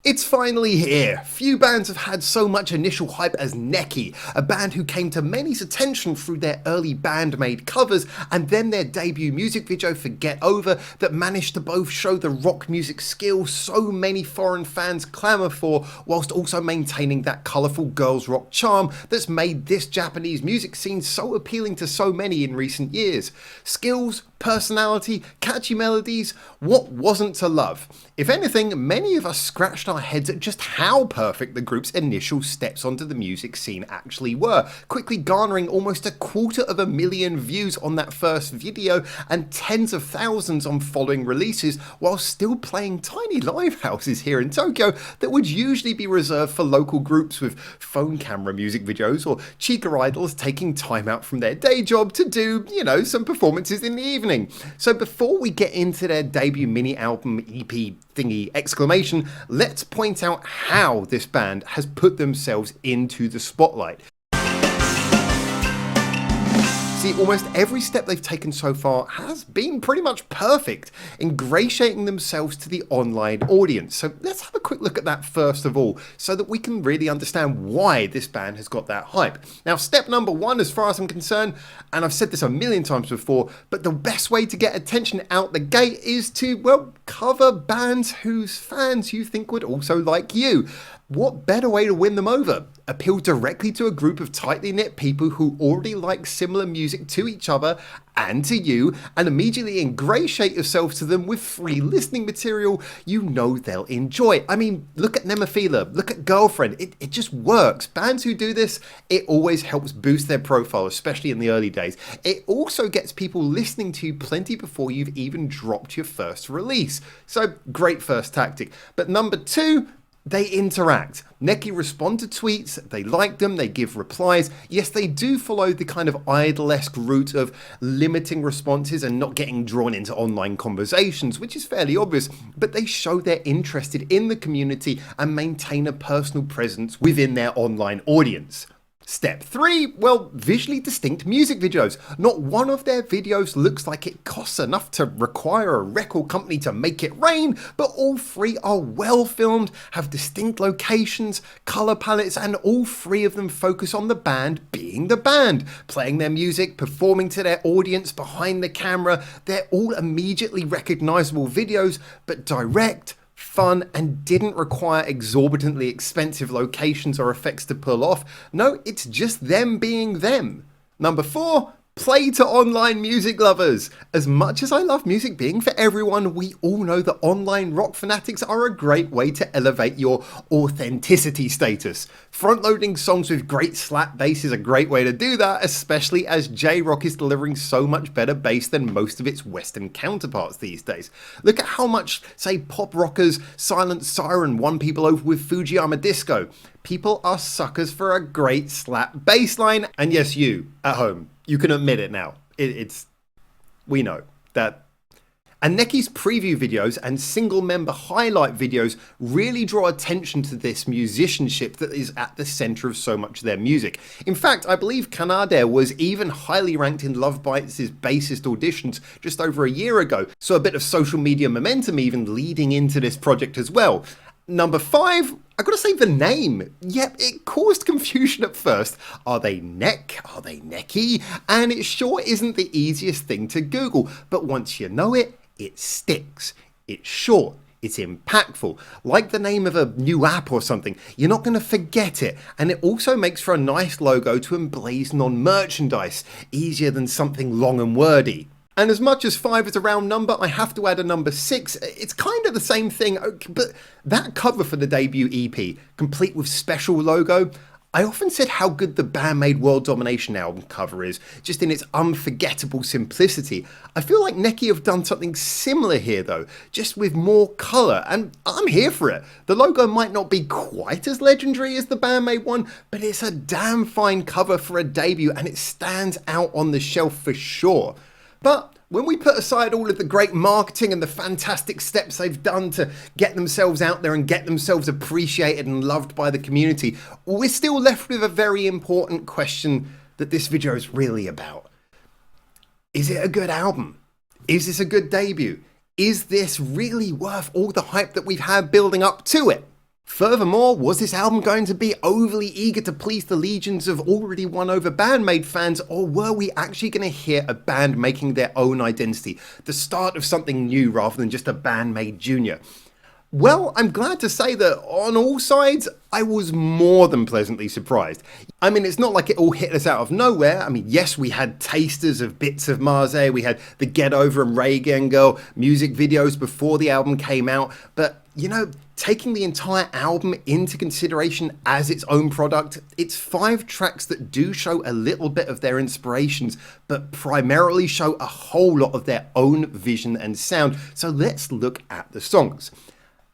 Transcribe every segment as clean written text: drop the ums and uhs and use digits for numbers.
It's finally here. Few bands have had so much initial hype as Neki, a band who came to many's attention through their early Band-Maid covers and then their debut music video for Get Over that managed to both show the rock music skill so many foreign fans clamour for, whilst also maintaining that colourful girls rock charm that's made this Japanese music scene so appealing to so many in recent years. Skills, personality, catchy melodies, what wasn't to love? If anything, many of us scratched our heads at just how perfect the group's initial steps onto the music scene actually were, quickly garnering almost 250,000 views on that first video and tens of thousands on following releases, while still playing tiny live houses here in Tokyo that would usually be reserved for local groups with phone camera music videos or chica idols taking time out from their day job to do, some performances in the evening. So before we get into their debut mini album EP thingy Exclamation, let's point out how this band has put themselves into the spotlight. See, almost every step they've taken so far has been pretty much perfect, ingratiating themselves to the online audience. So let's have a quick look at that first of all, so that we can really understand why this band has got that hype. Now, step number one, as far as I'm concerned, and I've said this a million times before, but the best way to get attention out the gate is to, cover bands whose fans you think would also like you. What better way to win them over? Appeal directly to a group of tightly knit people who already like similar music to each other and to you, and immediately ingratiate yourself to them with free listening material you know they'll enjoy. I mean, look at Nemophila, look at Girlfriend, it just works. Bands who do this, it always helps boost their profile, especially in the early days. It also gets people listening to you plenty before you've even dropped your first release. So, great first tactic. But number two, they interact. Neki respond to tweets, they like them, they give replies. Yes, they do follow the kind of idol-esque route of limiting responses and not getting drawn into online conversations, which is fairly obvious, but they show they're interested in the community and maintain a personal presence within their online audience. Step 3, visually distinct music videos. Not one of their videos looks like it costs enough to require a record company to make it rain, but all 3 are well filmed, have distinct locations, colour palettes, and all 3 of them focus on the band being the band, playing their music, performing to their audience behind the camera. They're all immediately recognisable videos, but direct, fun, and didn't require exorbitantly expensive locations or effects to pull off. No, it's just them being them. Number 4, play to online music lovers. As much as I love music being for everyone, we all know that online rock fanatics are a great way to elevate your authenticity status. Front-loading songs with great slap bass is a great way to do that, especially as J-rock is delivering so much better bass than most of its Western counterparts these days. Look at how much, say, pop rockers Silent Siren won people over with Fujiyama Disco. People are suckers for a great slap bass line, and yes, you, at home, you can admit it now. We know that. And Neki's preview videos and single member highlight videos really draw attention to this musicianship that is at the centre of so much of their music. In fact, I believe Kanade was even highly ranked in Love Bites' bassist auditions just over a year ago, so a bit of social media momentum even leading into this project as well. Number 5, I gotta say the name. Yep, it caused confusion at first. Are they NEK? Are they Neki? And it sure isn't the easiest thing to Google, but once you know it, it sticks. It's short. It's impactful. Like the name of a new app or something, you're not gonna forget it. And it also makes for a nice logo to emblazon on merchandise, easier than something long and wordy. And as much as 5 is a round number, I have to add a number 6. It's kind of the same thing, but that cover for the debut EP, complete with special logo, I often said how good the Band-Maid World Domination album cover is, just in its unforgettable simplicity. I feel like Neki have done something similar here though, just with more colour, and I'm here for it. The logo might not be quite as legendary as the Band-Maid one, but it's a damn fine cover for a debut and it stands out on the shelf for sure. But when we put aside all of the great marketing and the fantastic steps they've done to get themselves out there and get themselves appreciated and loved by the community, we're still left with a very important question that this video is really about. Is it a good album? Is this a good debut? Is this really worth all the hype that we've had building up to it? Furthermore, was this album going to be overly eager to please the legions of already won over Band-Maid fans, or were we actually going to hear a band making their own identity, the start of something new rather than just a Band-Maid junior? Well, I'm glad to say that on all sides, I was more than pleasantly surprised. I mean, it's not like it all hit us out of nowhere. I mean, yes, we had tasters of bits of Marseille, we had the Get Over and Reigen Girl music videos before the album came out, but, you know, taking the entire album into consideration as its own product, it's 5 tracks that do show a little bit of their inspirations, but primarily show a whole lot of their own vision and sound. So let's look at the songs.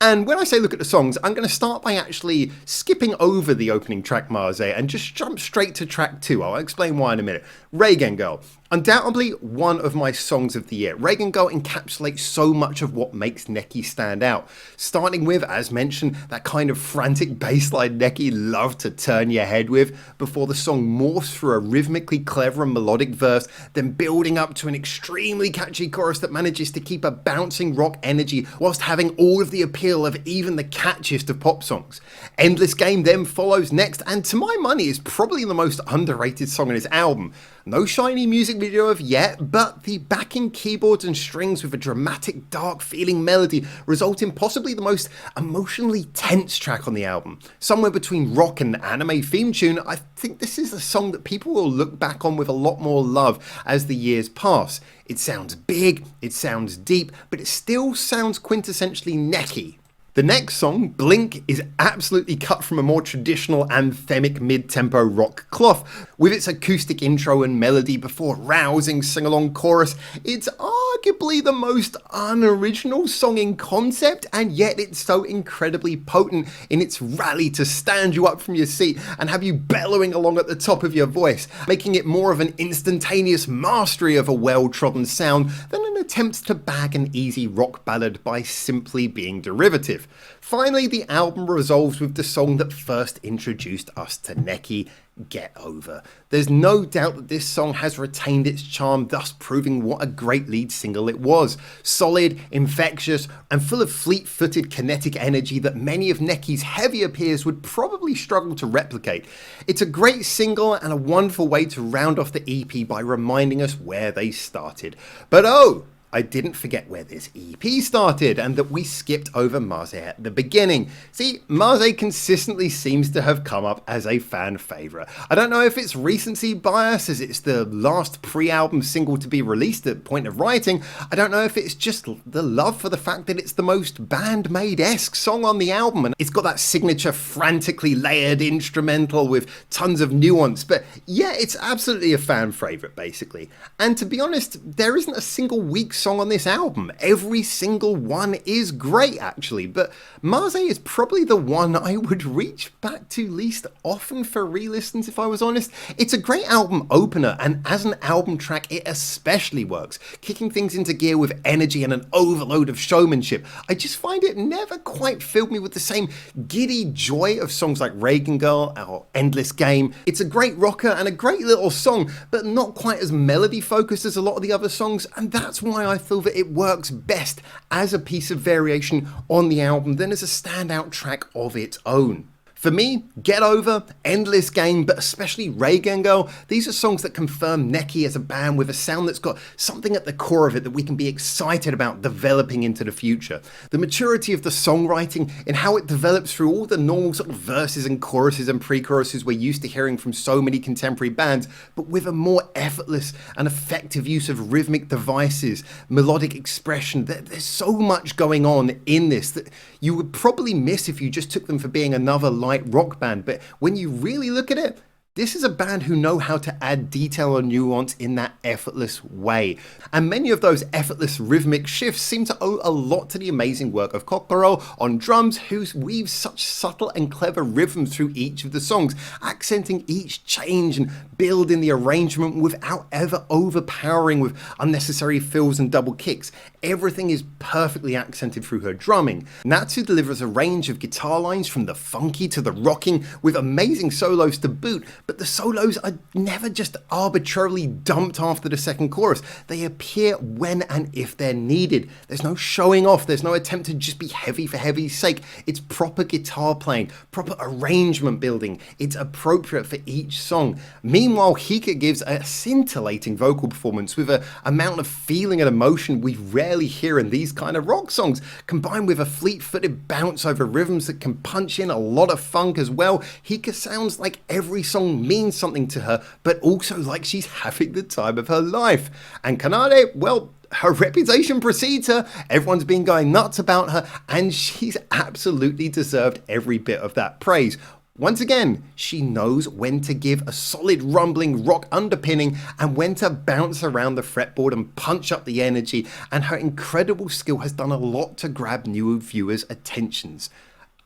And when I say look at the songs, I'm going to start by actually skipping over the opening track Marseille and just jump straight to track 2. I'll explain why in a minute. Reigen Girl. Undoubtedly one of my songs of the year. Reigen Girl encapsulates so much of what makes Neki stand out. Starting with, as mentioned, that kind of frantic bassline Neki loved to turn your head with, before the song morphs through a rhythmically clever and melodic verse, then building up to an extremely catchy chorus that manages to keep a bouncing rock energy whilst having all of the appeal of even the catchiest of pop songs. Endless Game then follows next, and to my money is probably the most underrated song on his album. No shiny music video of yet, but the backing keyboards and strings with a dramatic, dark feeling melody result in possibly the most emotionally tense track on the album. Somewhere between rock and anime theme tune, I think this is a song that people will look back on with a lot more love as the years pass. It sounds big, it sounds deep, but it still sounds quintessentially Neki. The next song, Blink, is absolutely cut from a more traditional anthemic mid-tempo rock cloth. With its acoustic intro and melody before rousing sing-along chorus, it's arguably the most unoriginal song in concept, and yet it's so incredibly potent in its rally to stand you up from your seat and have you bellowing along at the top of your voice, making it more of an instantaneous mastery of a well-trodden sound than an attempt to bag an easy rock ballad by simply being derivative. Finally, the album resolves with the song that first introduced us to Neki, Get Over. There's no doubt that this song has retained its charm, thus proving what a great lead single it was. Solid, infectious, and full of fleet-footed kinetic energy that many of Neki's heavier peers would probably struggle to replicate. It's a great single and a wonderful way to round off the EP by reminding us where they started. But oh, I didn't forget where this EP started, and that we skipped over Marseille at the beginning. See, Marseille consistently seems to have come up as a fan favourite. I don't know if it's recency bias, as it's the last pre-album single to be released at point of writing. I don't know if it's just the love for the fact that it's the most Band-Maid-esque song on the album, and it's got that signature frantically layered instrumental with tons of nuance. But yeah, it's absolutely a fan favourite, basically. And to be honest, there isn't a single weak song on this album. Every single one is great, actually, but Marseille is probably the one I would reach back to least often for re-listens, if I was honest. It's a great album opener, and as an album track it especially works, kicking things into gear with energy and an overload of showmanship. I just find it never quite filled me with the same giddy joy of songs like Reigen Girl or Endless Game. It's a great rocker and a great little song, but not quite as melody focused as a lot of the other songs, and that's why I feel that it works best as a piece of variation on the album than as a standout track of its own. For me, Get Over, Endless Game, but especially Reigen Girl, these are songs that confirm Neki as a band with a sound that's got something at the core of it that we can be excited about developing into the future. The maturity of the songwriting and how it develops through all the normal sort of verses and choruses and pre-choruses we're used to hearing from so many contemporary bands, but with a more effortless and effective use of rhythmic devices, melodic expression. There's so much going on in this that you would probably miss if you just took them for being another light rock band, but when you really look at it, this is a band who know how to add detail and nuance in that effortless way. And many of those effortless rhythmic shifts seem to owe a lot to the amazing work of Cocoro on drums, who weaves such subtle and clever rhythms through each of the songs, accenting each change and building the arrangement without ever overpowering with unnecessary fills and double kicks. Everything is perfectly accented through her drumming. Natsu delivers a range of guitar lines from the funky to the rocking, with amazing solos to boot, But the solos are never just arbitrarily dumped after the second chorus. They appear when and if they're needed. There's no showing off, there's no attempt to just be heavy for heavy's sake. It's proper guitar playing, proper arrangement building. It's appropriate for each song. Meanwhile, Hikaa gives a scintillating vocal performance with an amount of feeling and emotion we rarely hear in these kind of rock songs, combined with a fleet-footed bounce over rhythms that can punch in a lot of funk as well. Hikaa sounds like every song means something to her, but also like she's having the time of her life. And Kanade, well, her reputation precedes her. Everyone's been going nuts about her, and she's absolutely deserved every bit of that praise. Once again, she knows when to give a solid rumbling rock underpinning and when to bounce around the fretboard and punch up the energy, and her incredible skill has done a lot to grab new viewers' attentions.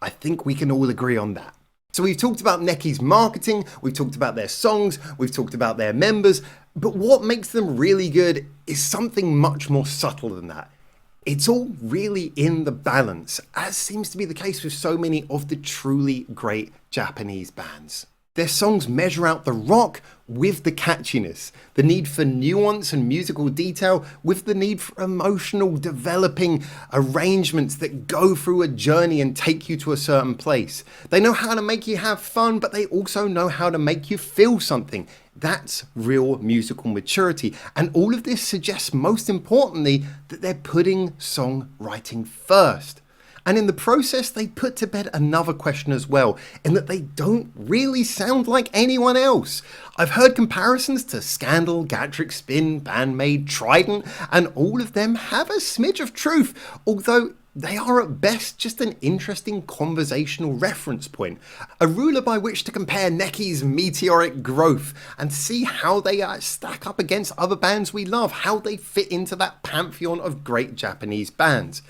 I think we can all agree on that. So we've talked about Neki's marketing, we've talked about their songs, we've talked about their members, but what makes them really good is something much more subtle than that. It's all really in the balance, as seems to be the case with so many of the truly great Japanese bands. Their songs measure out the rock with the catchiness, the need for nuance and musical detail with the need for emotional, developing arrangements that go through a journey and take you to a certain place. They know how to make you have fun, but they also know how to make you feel something. That's real musical maturity. And all of this suggests, most importantly, that they're putting songwriting first. And in the process, they put to bed another question as well, in that they don't really sound like anyone else. I've heard comparisons to Scandal, Gatric Spin, Band-Maid, Trident, and all of them have a smidge of truth, although they are at best just an interesting conversational reference point, a ruler by which to compare Neki's meteoric growth and see how they stack up against other bands we love, how they fit into that pantheon of great Japanese bands.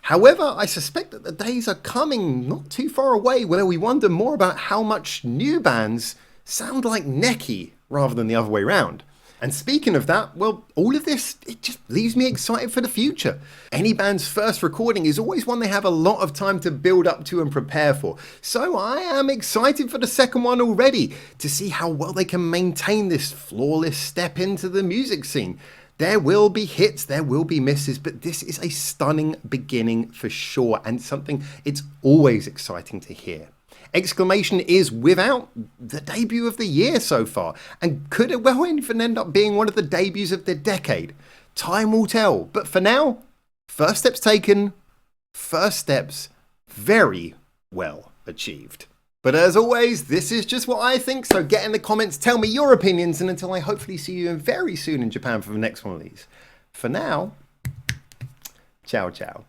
However, I suspect that the days are coming not too far away where we wonder more about how much new bands sound like Neki rather than the other way around. And speaking of that, well, all of this, it just leaves me excited for the future. Any band's first recording is always one they have a lot of time to build up to and prepare for. So I am excited for the second one already, to see how well they can maintain this flawless step into the music scene. There will be hits, there will be misses, but this is a stunning beginning for sure, and something it's always exciting to hear. Exclamation is, without, the debut of the year so far, and could it well even end up being one of the debuts of the decade? Time will tell, but for now, first steps taken, first steps very well achieved. But as always, this is just what I think, so get in the comments, tell me your opinions, and until I hopefully see you very soon in Japan for the next one of these. For now, ciao ciao.